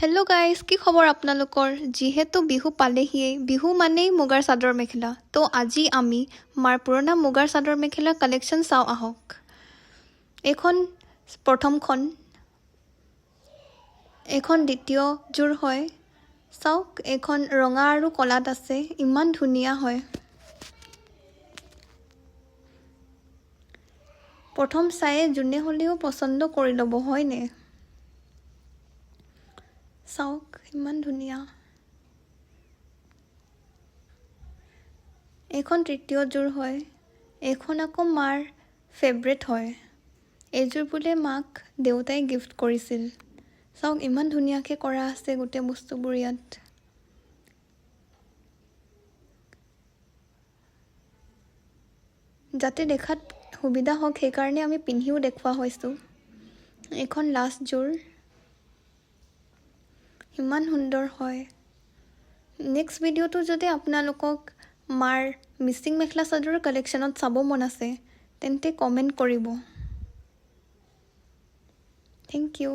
Hello' guys, কি খবৰ আপোনালোকৰ? যিহেতু বিহু পালেহিয়েই, বিহু মানেই মুগাৰ চাদৰ মেখেলা। তো আজি আমি মাৰ পুৰণা মুগাৰ চাদৰ মেখেলা কালেকশ্যন চাওঁ আহক। এইখন প্ৰথমখন, এইখন দ্বিতীয় যোৰ হয়। চাওক, এইখন ৰঙা আৰু কলাত আছে, ইমান ধুনীয়া হয়। প্ৰথম চায়ে যোনে হ'লেও পচন্দ কৰি ল'ব, হয়নে? চাওক, ইমান ধুনীয়া। এইখন তৃতীয় যোৰ হয়। এইখন আকৌ মাৰ ফেভৰেট হয়। এইযোৰ বোলে মাক দেউতাই গিফ্ট কৰিছিল। চাওক, ইমান ধুনীয়াকৈ কৰা আছে গোটেই বস্তুবোৰ ইয়াত। যাতে দেখাত সুবিধা হওক সেইকাৰণে আমি পিন্ধিও দেখুওৱা হৈছোঁ। এইখন লাষ্ট যোৰ, ইমান সুন্দৰ হয়। নেক্সট ভিডিঅ'টো যদি আপোনালোকক মাৰ মিচিং মেখেলা চাদৰৰ কালেকশ্যনত চাব মন আছে তেন্তে কমেণ্ট কৰিব। Thank U.